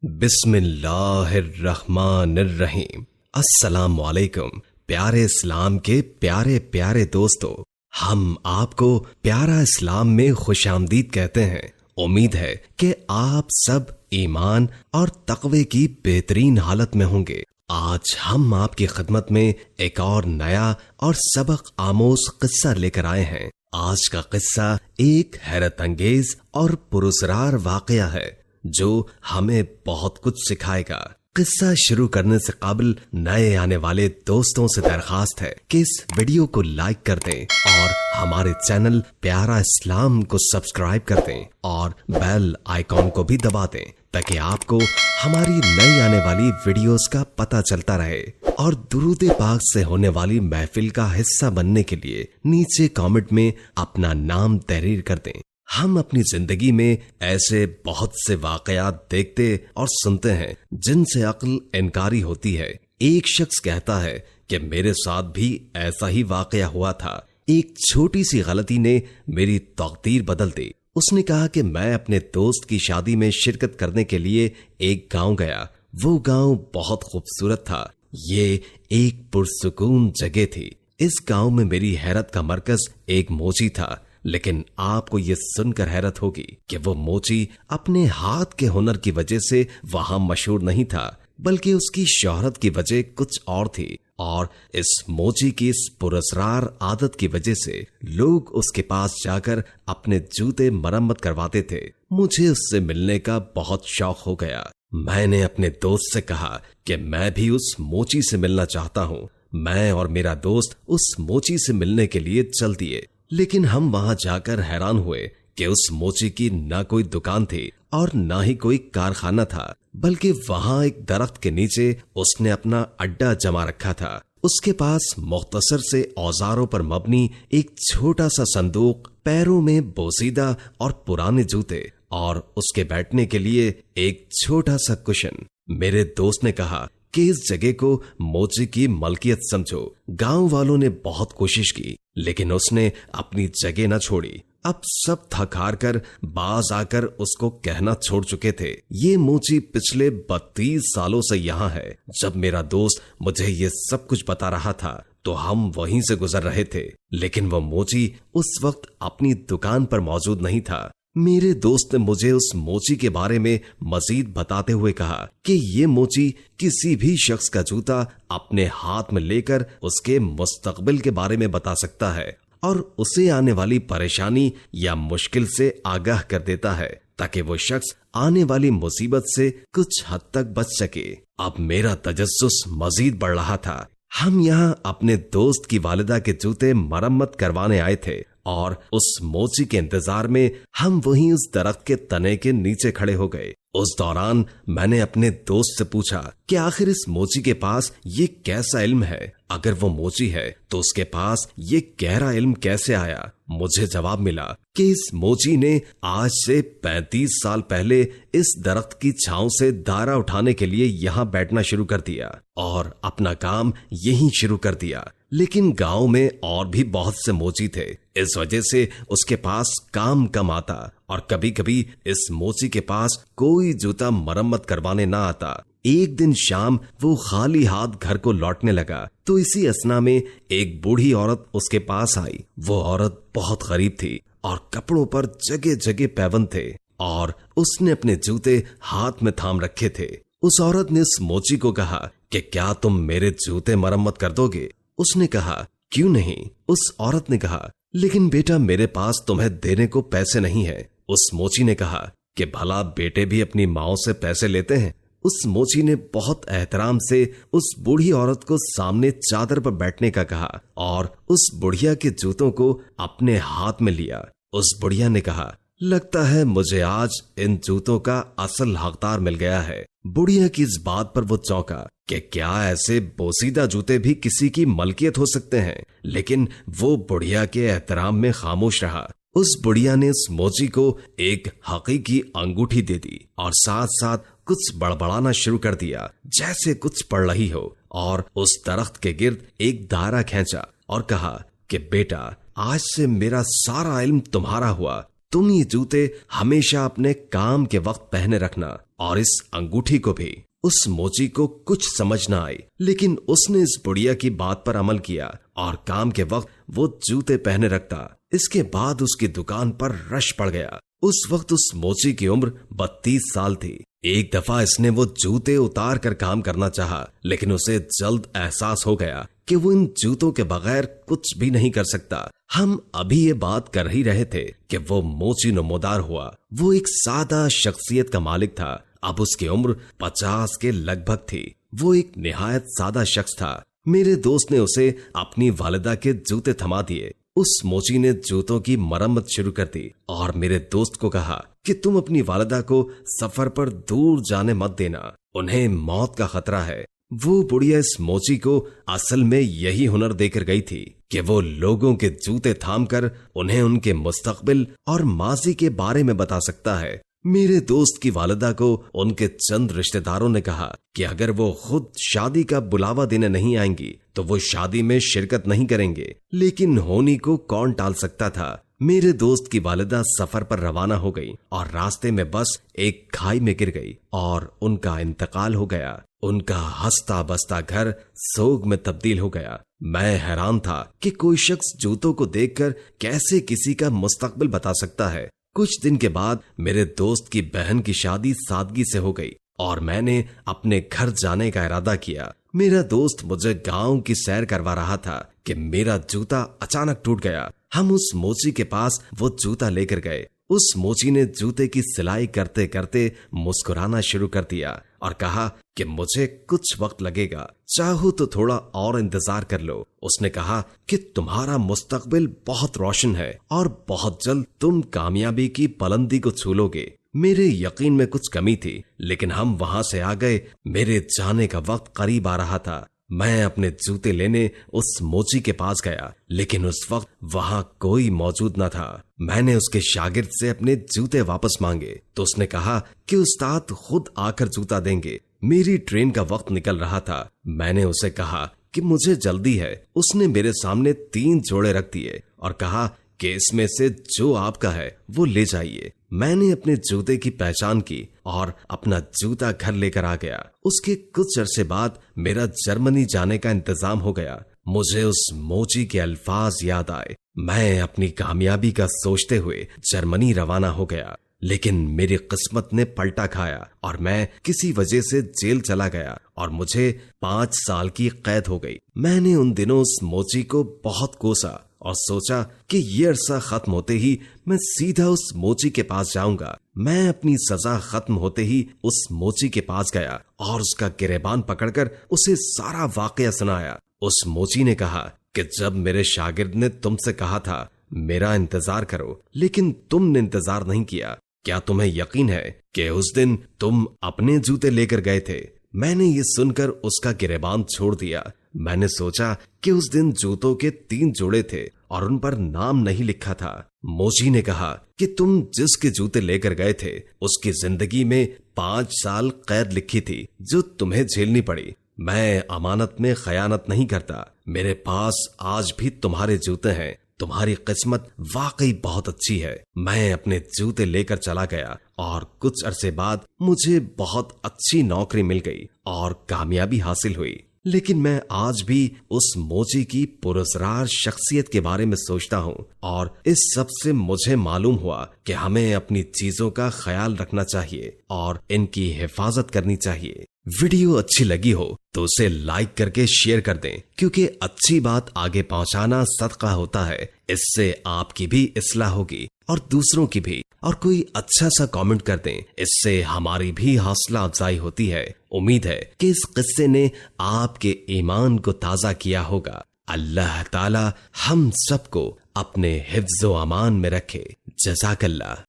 बिस्मिल्लाहिर्रहमानिर्रहीम। अस्सलाम वालेकुम प्यारे इस्लाम के प्यारे प्यारे दोस्तों, हम आपको प्यारा इस्लाम में खुशामदीद कहते हैं। उम्मीद है कि आप सब ईमान और तक़वे की बेहतरीन हालत में होंगे। आज हम आपकी खिदमत में एक और नया और सबक आमोज किस्सा लेकर आए हैं। आज का किस्सा एक हैरत अंगेज और पुरस्कार वाकया है जो हमें बहुत कुछ सिखाएगा। किस्सा शुरू करने से कबल नए आने वाले दोस्तों से दरखास्त है कि इस वीडियो को लाइक कर दें और हमारे चैनल प्यारा इस्लाम को सब्सक्राइब कर दें और बेल आइकॉन को भी दबा दें ताकि आपको हमारी नई आने वाली वीडियोस का पता चलता रहे। और दुरूद पाक से होने वाली महफिल का हिस्सा बनने के लिए नीचे कमेंट में अपना नाम तहरीर कर दें। हम अपनी जिंदगी में ऐसे बहुत से वाकयात देखते और सुनते हैं जिनसे अक्ल इनकारी होती है। एक शख्स कहता है कि मेरे साथ भी ऐसा ही वाकया हुआ था। एक छोटी सी गलती ने मेरी तकदीर बदल दी। उसने कहा कि मैं अपने दोस्त की शादी में शिरकत करने के लिए एक गांव गया। वो गांव बहुत खूबसूरत था। ये एक पुरसुकून जगह थी। इस गांव में मेरी हैरत का मरकज एक मोची था। लेकिन आपको ये सुनकर हैरत होगी कि वो मोची अपने हाथ के हुनर की वजह से वहां मशहूर नहीं था, बल्कि उसकी शोहरत की वजह कुछ और थी। और इस मोची की इस पुरस्कार आदत की वजह से लोग उसके पास जाकर अपने जूते मरम्मत करवाते थे। मुझे उससे मिलने का बहुत शौक हो गया। मैंने अपने दोस्त से कहा कि मैं भी उस मोची से मिलना चाहता हूँ। मैं और मेरा दोस्त उस मोची से मिलने के लिए चल दिए। लेकिन हम वहां जाकर हैरान हुए कि उस मोची की न कोई दुकान थी और न ही कोई कारखाना था, बल्कि वहां एक दरख्त के नीचे उसने अपना अड्डा जमा रखा था। उसके पास मुख्तसर से औजारों पर मबनी एक छोटा सा संदूक, पैरों में बोसीदा और पुराने जूते और उसके बैठने के लिए एक छोटा सा कुशन। मेरे दोस्त ने कहा कि इस जगह को मोची की मलकियत समझो। गांव वालों ने बहुत कोशिश की लेकिन उसने अपनी जगह न छोड़ी। अब सब थक हार कर बाज आकर उसको कहना छोड़ चुके थे। ये मोची पिछले 32 सालों से यहाँ है। जब मेरा दोस्त मुझे ये सब कुछ बता रहा था तो हम वहीं से गुजर रहे थे, लेकिन वो मोची उस वक्त अपनी दुकान पर मौजूद नहीं था। मेरे दोस्त ने मुझे उस मोची के बारे में मजीद बताते हुए कहा कि ये मोची किसी भी शख्स का जूता अपने हाथ में लेकर उसके मुस्तकबिल के बारे में बता सकता है और उसे आने वाली परेशानी या मुश्किल से आगाह कर देता है ताकि वो शख्स आने वाली मुसीबत से कुछ हद तक बच सके। अब मेरा तजस्सुस मजीद बढ़ रहा था। हम यहाँ अपने दोस्त की वालिदा के जूते मरम्मत करवाने आए थे और उस मोची के इंतजार में हम वहीं उस दरख्त के तने के नीचे खड़े हो गए। उस दौरान मैंने अपने दोस्त से पूछा कि आखिर इस मोची के पास ये कैसा इल्म है। अगर वो मोची है तो उसके पास ये गहरा इल्म कैसे आया। मुझे जवाब मिला कि इस मोची ने आज से 35 साल पहले इस दरख्त की छांव से दारा उठाने के लिए यहाँ बैठना शुरू कर दिया और अपना काम यहीं शुरू कर दिया। लेकिन गांव में और भी बहुत से मोची थे, इस वजह से उसके पास काम कम आता और कभी कभी इस मोची के पास कोई जूता मरम्मत करवाने ना आता। एक दिन शाम वो खाली हाथ घर को लौटने लगा तो इसी असना में एक बूढ़ी औरत उसके पास आई। वो औरत बहुत गरीब थी और कपड़ों पर जगह जगह पैबंद थे और उसने अपने जूते हाथ में थाम रखे थे। उस औरत ने उस मोची को कहा कि क्या तुम मेरे जूते मरम्मत कर दोगे। उसने कहा क्यों नहीं। उस औरत ने कहा लेकिन बेटा मेरे पास तुम्हें देने को पैसे नहीं है। उस मोची ने कहा कि भला बेटे भी अपनी माओ से पैसे लेते हैं। उस मोची ने बहुत एहतराम से उस बूढ़ी औरत को सामने चादर पर बैठने का कहा और उस बुढ़िया के जूतों को अपने हाथ में लिया। उस बुढ़िया ने कहा लगता है मुझे आज इन जूतों का असल हकदार मिल गया है। बुढ़िया की इस बात पर वो चौंका कि क्या ऐसे बोसीदा जूते भी किसी की मलकियत हो सकते हैं, लेकिन वो बुढ़िया के एहतराम में खामोश रहा। उस बुढ़िया ने उस मोची को एक हकीकी अंगूठी दे दी और साथ साथ कुछ बड़बड़ाना शुरू कर दिया जैसे कुछ पढ़ रही हो और उस दरख्त के गिर्द एक दायरा खींचा और कहा कि बेटा आज से मेरा सारा इल्म तुम्हारा हुआ। तुम ये जूते हमेशा अपने काम के वक्त पहने रखना। और इस अंगूठी को भी। उस मोची को कुछ समझ न आई, लेकिन उसने इस बुढ़िया की बात पर अमल किया और काम के वक्त वो जूते पहने रखता। इसके बाद उसकी दुकान पर रश पड़ गया। उस वक्त उस मोची की उम्र 32 साल थी। एक दफा इसने वो जूते उतार कर काम करना चाहा, लेकिन उसे जल्द एहसास हो गया कि वो इन जूतों के बगैर कुछ भी नहीं कर सकता। हम अभी ये बात कर ही रहे थे कि वो मोची नमोदार हुआ। वो एक सादा शख्सियत का मालिक था। अब उसकी उम्र 50 के लगभग थी। वो एक निहायत सादा शख्स था। मेरे दोस्त ने उसे अपनी वालिदा के जूते थमा दिए। उस मोची ने जूतों की मरम्मत शुरू कर दी और मेरे दोस्त को कहा कि तुम अपनी वालिदा को सफर पर दूर जाने मत देना, उन्हें मौत का खतरा है। वो बुढ़िया इस मोची को असल में यही हुनर देकर गई थी कि वो लोगों के जूते थामकर उन्हें उनके मुस्तकबिल और माजी के बारे में बता सकता है। मेरे दोस्त की वालिदा को उनके चंद रिश्तेदारों ने कहा कि अगर वो खुद शादी का बुलावा देने नहीं आएंगी तो वो शादी में शिरकत नहीं करेंगे, लेकिन होनी को कौन टाल सकता था। मेरे दोस्त की वालिदा सफर पर रवाना हो गई और रास्ते में बस एक खाई में गिर गई और उनका इंतकाल हो गया। उनका हंसता बसता घर सोग में तब्दील हो गया। मैं हैरान था कि कोई शख्स जूतों को देखकर कैसे किसी का मुस्तकबिल बता सकता है। कुछ दिन के बाद मेरे दोस्त की बहन की शादी सादगी से हो गई और मैंने अपने घर जाने का इरादा किया। मेरा दोस्त मुझे गांव की सैर करवा रहा था कि मेरा जूता अचानक टूट गया। हम उस मोची के पास वो जूता लेकर गए। उस मोची ने जूते की सिलाई करते करते मुस्कुराना शुरू कर दिया और कहा कि मुझे कुछ वक्त लगेगा, चाहो तो थोड़ा और इंतजार कर लो। उसने कहा कि तुम्हारा मुस्तकबिल बहुत रोशन है और बहुत जल्द तुम कामयाबी की बुलंदी को छू लोगे। मेरे यकीन में कुछ कमी थी, लेकिन हम वहां से आ गए। मेरे जाने का वक्त करीब आ रहा था। मैं अपने जूते लेने उस मोची के पास गया, लेकिन उस वक्त वहां कोई मौजूद न था। मैंने उसके शागिर्द से अपने जूते वापस मांगे तो उसने कहा कि उस्ताद खुद आकर जूता देंगे। मेरी ट्रेन का वक्त निकल रहा था। मैंने उसे कहा कि मुझे जल्दी है। उसने मेरे सामने 3 जोड़े रख दिए और कहा कि इसमें से जो आपका है वो ले जाइए। मैंने अपने जूते की पहचान की और अपना जूता घर लेकर आ गया। उसके कुछ अरसे बाद मेरा जर्मनी जाने का इंतजाम हो गया। मुझे उस मोची के अल्फाज याद आए। मैं अपनी कामयाबी का सोचते हुए जर्मनी रवाना हो गया, लेकिन मेरी किस्मत ने पलटा खाया और मैं किसी वजह से जेल चला गया और मुझे 5 साल की कैद हो गई। मैंने उन दिनों उस मोची को बहुत कोसा और सोचा कि ये अरसा खत्म होते ही मैं सीधा उस मोची के पास जाऊंगा। मैं अपनी सजा खत्म होते ही उस मोची के पास गया और उसका गिरेबान पकड़कर उसे सारा वाकया सुनाया। उस मोची ने कहा कि जब मेरे शागिर्द ने तुमसे कहा था मेरा इंतजार करो, लेकिन तुमने इंतजार नहीं किया, क्या तुम्हें यकीन है कि उस दिन तुम अपने जूते लेकर गए थे? मैंने ये सुनकर उसका गिरेबान छोड़ दिया। मैंने सोचा कि उस दिन जूतों के 3 जोड़े थे और उन पर नाम नहीं लिखा था। मोची ने कहा कि तुम जिसके जूते लेकर गए थे उसकी जिंदगी में 5 साल कैद लिखी थी जो तुम्हें झेलनी पड़ी। मैं अमानत में खयानत नहीं करता। मेरे पास आज भी तुम्हारे जूते हैं। तुम्हारी किस्मत वाकई बहुत अच्छी है। मैं अपने जूते लेकर चला गया और कुछ अरसे बाद मुझे बहुत अच्छी नौकरी मिल गई और कामयाबी हासिल हुई। लेकिन मैं आज भी उस मोची की पुरस्कार शख्सियत के बारे में सोचता हूँ और इस सब से मुझे मालूम हुआ कि हमें अपनी चीजों का ख्याल रखना चाहिए और इनकी हिफाजत करनी चाहिए। वीडियो अच्छी लगी हो तो उसे लाइक करके शेयर कर दें, क्योंकि अच्छी बात आगे पहुंचाना सदका होता है। इससे आपकी भी इस्लाह होगी और दूसरों की भी। और कोई अच्छा सा कमेंट कर दें, इससे हमारी भी हौसला अफजाई होती है। उम्मीद है कि इस किस्से ने आपके ईमान को ताजा किया होगा। अल्लाह ताला हम सबको अपने हिफ्ज़ो अमान में रखे। जज़ाकल्लाह।